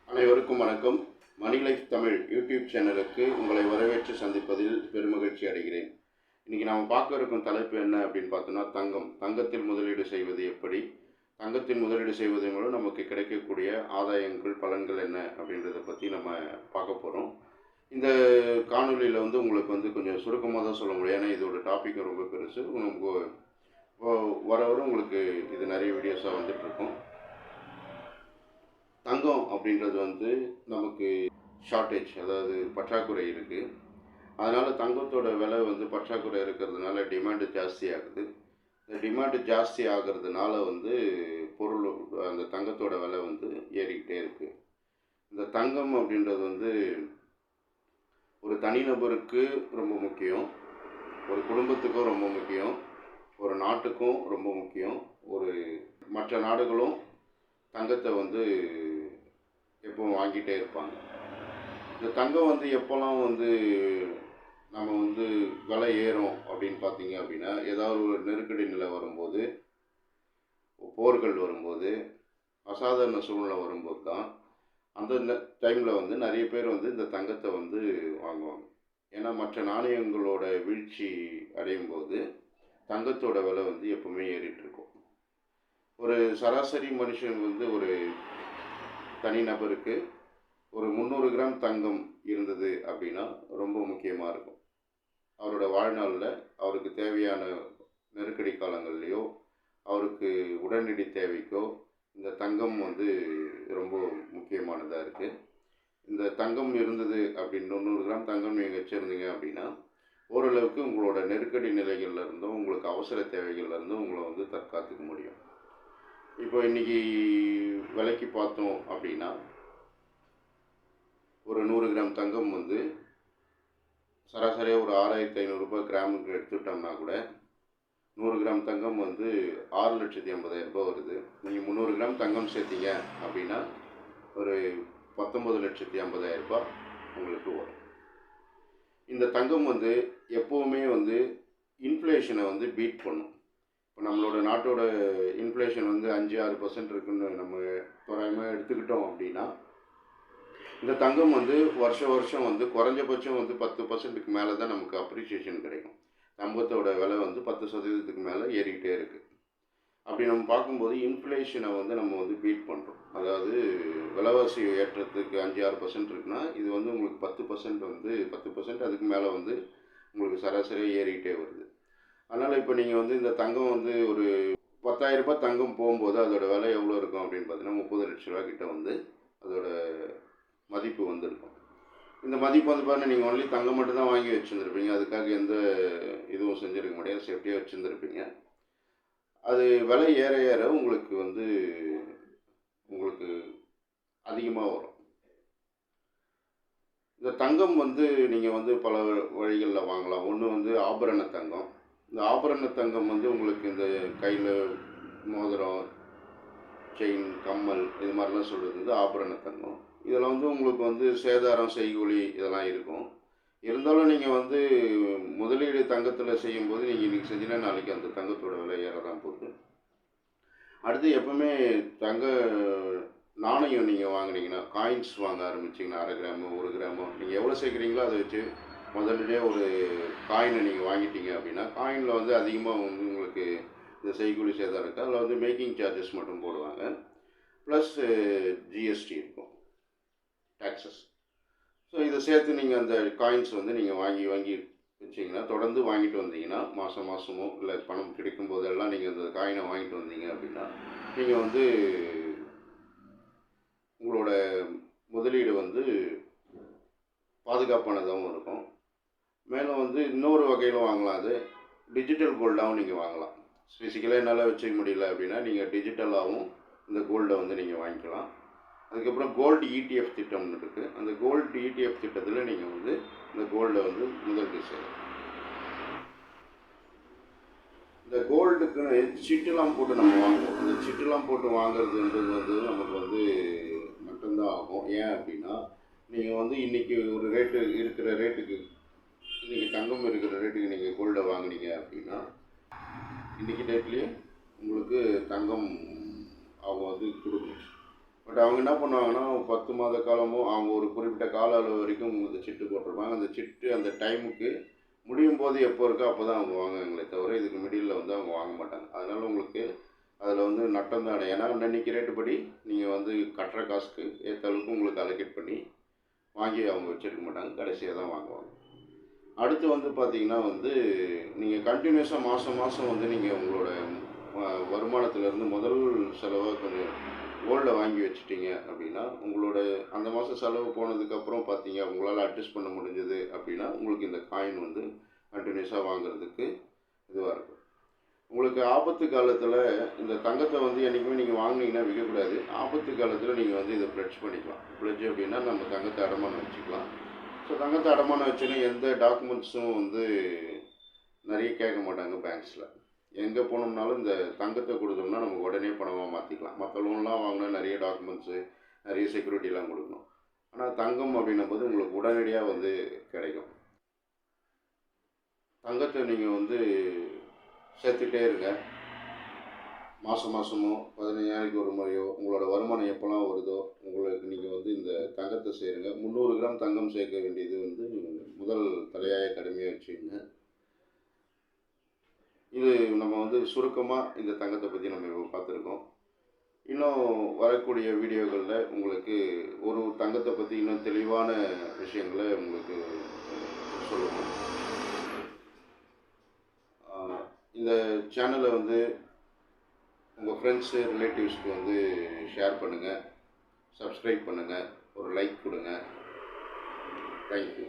அனைவருக்கும் வணக்கம். மணி life Tamil YouTube சேனலுக்கு உங்களை வரவேற்று சந்திப்பதில் பெருமகிழ்ச்சி அடைகிறேன். இன்றைக்கி நாம் பார்க்க இருக்கும் தலைப்பு என்ன அப்படின்னு பார்த்தோன்னா, தங்கத்தில் முதலீடு செய்வது எப்படி, தங்கத்தில் முதலீடு செய்வதன் மூலம் நமக்கு கிடைக்கக்கூடிய ஆதாயங்கள், பலன்கள் என்ன அப்படின்றத பற்றி நம்ம பார்க்க போகிறோம். இந்த காணொலியில் உங்களுக்கு கொஞ்சம் சுருக்கமாக தான் சொல்ல முடியும். ஏன்னா இதோட டாபிக் ரொம்ப பெருசு. வர உங்களுக்கு இது நிறைய வீடியோஸாக வந்துட்டுருக்கும். தங்கம் அப்படின்றது நமக்கு ஷார்ட்டேஜ், அதாவது பற்றாக்குறை இருக்குது. அதனால் தங்கத்தோட விலை பற்றாக்குறை இருக்கிறதுனால டிமாண்டு ஜாஸ்தி ஆகுது. இந்த டிமாண்டு ஜாஸ்தி ஆகிறதுனால பொருள் அந்த தங்கத்தோட விலை ஏறிக்கிட்டே இருக்குது. இந்த தங்கம் அப்படின்றது ஒரு தனிநபருக்கு ரொம்ப முக்கியம், ஒரு குடும்பத்துக்கும் ரொம்ப முக்கியம், ஒரு நாட்டுக்கும் ரொம்ப முக்கியம். மற்ற நாடுகளும் தங்கத்தை எப்பவும் வாங்கிட்டே இருப்பாங்க. இந்த தங்கம் எப்போல்லாம் நம்ம விலை ஏறும் அப்படின்னு பார்த்தீங்க அப்படின்னா, ஏதாவது ஒரு நெருக்கடி நிலை வரும்போது, போர்கள் வரும்போது, அசாதாரண சூழ்நிலை வரும்போது தான் அந்த டைமில் நிறைய பேர் இந்த தங்கத்தை வாங்குவாங்க. ஏன்னா மற்ற நாணயங்களோட வீழ்ச்சி அடையும் போது தங்கத்தோட விலை எப்பவுமே ஏறிட்டுருக்கும். ஒரு சராசரி மனுஷன் ஒரு தனிநபருக்கு ஒரு 300 கிராம் தங்கம் இருந்தது அப்படின்னா ரொம்ப முக்கியமாக இருக்கும். அவரோட வாழ்நாளில் அவருக்கு தேவையான நெருக்கடி காலங்கள்லேயோ, அவருக்கு உடனடி தேவைக்கோ இந்த தங்கம் ரொம்ப முக்கியமானதாக இருக்குது. இந்த தங்கம் இருந்தது அப்படின்னு 300 கிராம் தங்கம் நீங்கள் வச்சுருந்தீங்க அப்படின்னா, ஓரளவுக்கு உங்களோட நெருக்கடி நிலைகளில் இருந்தும், உங்களுக்கு அவசர தேவைகளில் இருந்தும் உங்களை தற்காத்துக்க முடியும். இப்போ இன்றைக்கி விலைக்கு பார்த்தோம் அப்படின்னா, ஒரு 100 கிராம் தங்கம் சராசரியாக ஒரு 6,500 கிராமுக்கு எடுத்துட்டோம்னா கூட 100 கிராம் தங்கம் 6,80,000 வருது. நீங்கள் 300 கிராம் தங்கம் சேர்த்தீங்க அப்படின்னா ஒரு 19,50,000 உங்களுக்கு வரும். இந்த தங்கம் எப்போவுமே இன்ஃப்ளேஷனை பீட் பண்ணும். இப்போ நம்மளோட நாட்டோட இன்ஃப்ளேஷன் 5-6% இருக்குன்னு நம்ம தோராயமாக எடுத்துக்கிட்டோம் அப்படின்னா, இந்த தங்கம் வருஷம் குறைஞ்சபட்சம் 10%க்கு மேலே தான் நமக்கு அப்ரிசியேஷன் கிடைக்கும். தங்கத்தோட விலை 10% மேலே ஏறிக்கிட்டே இருக்குது. அப்படி நம்ம பார்க்கும்போது இன்ஃப்ளேஷனை நம்ம பீட் பண்ணுறோம். அதாவது விலைவாசி ஏற்றத்துக்கு 5-6% இருக்குன்னா, இது உங்களுக்கு 10% அதுக்கு மேலே உங்களுக்கு சராசரியாக ஏறிக்கிட்டே வருது. அதனால் இப்போ நீங்கள் இந்த தங்கம் ஒரு 10,000 தங்கம் போகும்போது அதோட விலை எவ்வளோ இருக்கும் அப்படின்னு பார்த்தீங்கன்னா, 30 லட்ச ரூபா கிட்ட அதோட மதிப்பு இருக்கும். இந்த மதிப்பு பாருங்கள், நீங்கள் ஒன்லி தங்கம் மட்டும்தான் வாங்கி வச்சுருந்துருப்பீங்க. அதுக்காக எந்த இதுவும் செஞ்சுருக்க முடியாது, சேஃப்டியாக வச்சுருந்துருப்பீங்க. அது விலை ஏற ஏற உங்களுக்கு உங்களுக்கு அதிகமாக வரும். இந்த தங்கம் நீங்கள் பல வழிகளில் வாங்கலாம். ஒன்று ஆபரண தங்கம். இந்த ஆபரண தங்கம் உங்களுக்கு இந்த கையில் மோதிரம், செயின், கம்மல் இது மாதிரிலாம் சொல்கிறது ஆபரண தங்கம். இதில் உங்களுக்கு சேதாரம், செய்கூலி இதெல்லாம் இருக்கும். இருந்தாலும் நீங்கள் முதலீடு தங்கத்தில் செய்யும்போது நீங்கள் இன்றைக்கி செஞ்சீங்கன்னா நாளைக்கு அந்த தங்கத்தோட விலை ஏற தான் போகுது. அடுத்து எப்பவுமே தங்க நாணயம் நீங்கள் வாங்கினீங்கன்னா, காயின்ஸ் வாங்க ஆரம்பிச்சிங்கன்னா, 1/2 கிராமோ 1 கிராமோ நீங்கள் எவ்வளோ சேர்க்குறீங்களோ அதை வச்சு முதல்ல ஒரு காயினை நீங்கள் வாங்கிட்டீங்க அப்படின்னா, காயினில் அதிகமாக உங்களுக்கு இந்த செய்கூலி சேதாரம் இருக்குது. அதில் மேக்கிங் சார்ஜஸ் மட்டும் போடுவாங்க, ப்ளஸ் ஜிஎஸ்டி இருக்கும், டேக்ஸஸ். ஸோ இதை சேர்த்து நீங்கள் அந்த காயின்ஸ் நீங்கள் வாங்கி வச்சிங்கன்னா, தொடர்ந்து வாங்கிட்டு வந்தீங்கன்னா, மாதமோ இல்லை பணம் கிடைக்கும் போதெல்லாம் நீங்கள் அந்த காயினை வாங்கிட்டு வந்தீங்க அப்படின்னா, நீங்கள் உங்களோட முதலீடு பாதுகாப்பானதாகவும் இருக்கும். மேலும் இன்னொரு வகையில் வாங்கலாம். அது டிஜிட்டல் கோல்டாகவும் நீங்கள் வாங்கலாம். ஃபிசிக்கலாக என்னால் வச்சுக்க முடியல அப்படின்னா நீங்கள் டிஜிட்டலாகவும் இந்த கோல்டை நீங்கள் வாங்கிக்கலாம். அதுக்கப்புறம் கோல்டு ETF திட்டம்னு இருக்குது. அந்த கோல்டு ETF திட்டத்தில் நீங்கள் இந்த கோல்டை முதலீடு செய்யலாம். இந்த கோல்டுக்குன்னு சிட்டுலாம் போட்டு நம்ம வாங்குவோம். அந்த சிட்டுலாம் போட்டு வாங்குறதுன்றது நமக்கு மட்டும்தான் ஆகும். ஏன் அப்படின்னா, நீங்கள் இன்றைக்கி ஒரு ரேட்டு இருக்கிற ரேட்டுக்கு, இன்றைக்கி தங்கம் இருக்கிற ரேட்டுக்கு நீங்கள் கோல்டை வாங்கினீங்க அப்படின்னா, இன்றைக்கி டேட்லேயே உங்களுக்கு தங்கம் அவங்க கொடுக்கணும். பட் அவங்க என்ன பண்ணுவாங்கன்னா 10 மாத காலமோ அவங்க ஒரு குறிப்பிட்ட கால அளவு வரைக்கும் உங்களுக்கு சிட்டு போட்டிருப்பாங்க. அந்த சிட்டு அந்த டைமுக்கு முடியும் போது எப்போ இருக்கோ அப்போ தான் அவங்க வாங்குவாங்களே தவிர, இதுக்கு மிடில்ல வந்து அவங்க வாங்க மாட்டாங்க. அதனால உங்களுக்கு அதில வந்து நட்டம் தான். ஏன்னா அன்னன்னைக்கு ரேட்டு படி நீங்கள் வந்து கட்டுற காசுக்கு ஏற்ற அளவுக்கு உங்களுக்கு அலோகேட் பண்ணி வாங்கி அவங்க வச்சிருக்க மாட்டாங்க. கடைசியாக தான் வாங்குவாங்க. அடுத்து வந்து பார்த்தீங்கன்னா வந்து, நீங்கள் கன்டினியூஸாக மாதம் மாதம் வந்து நீங்கள் உங்களோட வருமானத்திலேருந்து முதல் செலவா கொஞ்சம் கோல்டை வாங்கி வச்சுட்டீங்க அப்படின்னா, உங்களோட அந்த மாதம் செலவு போனதுக்கப்புறம் பார்த்தீங்க உங்களால் அட்ஜஸ்ட் பண்ண முடிஞ்சது அப்படின்னா, உங்களுக்கு இந்த காயின் வந்து கன்டினியூஸாக வாங்குறதுக்கு இதுவாக இருக்கும். உங்களுக்கு ஆபத்து காலத்தில் இந்த தங்கத்தை வந்து என்றைக்குமே நீங்கள் வாங்குனீங்கன்னா விற்கக்கூடாது. ஆபத்து காலத்தில் நீங்கள் வந்து இதை ப்ளெட்ஜ் பண்ணிக்கலாம். ப்ளெட்ஜ் அப்படின்னா நம்ம தங்கத்தை அடமானம் வச்சுக்கலாம். ஸோ தங்கத்தை அடமானம் வச்சுன்னா எந்த டாக்குமெண்ட்ஸும் வந்து நிறைய கேட்க மாட்டாங்க பேங்க்ஸில். எங்கே போனோம்னாலும் இந்த தங்கத்தை கொடுத்தோம்னா நம்ம உடனே பணமாக மாற்றிக்கலாம். மற்ற லோன்லாம் வாங்கினா நிறைய டாக்குமெண்ட்ஸு, நிறைய செக்யூரிட்டிலாம் கொடுக்கணும். ஆனால் தங்கம் அப்படின்னும் போது உங்களுக்கு உடனடியாக வந்து கிடைக்கும். தங்கத்தை நீங்கள் வந்து சேர்த்துட்டே இருங்க. மாதம் மாதமோ 15 நாளைக்கு ஒரு முறையோ உங்களோட வருமானம் எப்போல்லாம் வருதோ உங்களுக்கு நீங்கள் வந்து இந்த தங்கத்தை சேருங்க. 300 கிராம் தங்கம் சேர்க்க வேண்டியது வந்து முதல் தலையாய கடமையாக வச்சுக்கோங்க. இது நம்ம வந்து சுருக்கமாக இந்த தங்கத்தை பற்றி நம்ம இப்போ பார்த்துருக்கோம். இன்னும் வரக்கூடிய வீடியோக்களில் உங்களுக்கு ஒரு தங்கத்தை பற்றி இன்னும் தெளிவான விஷயங்களை உங்களுக்கு சொல்லுவோம். இந்த சேனலை வந்து உங்கள் ஃப்ரெண்ட்ஸு ரிலேட்டிவ்ஸ்க்கு வந்து ஷேர் பண்ணுங்கள், சப்ஸ்கிரைப் பண்ணுங்கள், ஒரு லைக் கொடுங்க. தேங்க்யூ.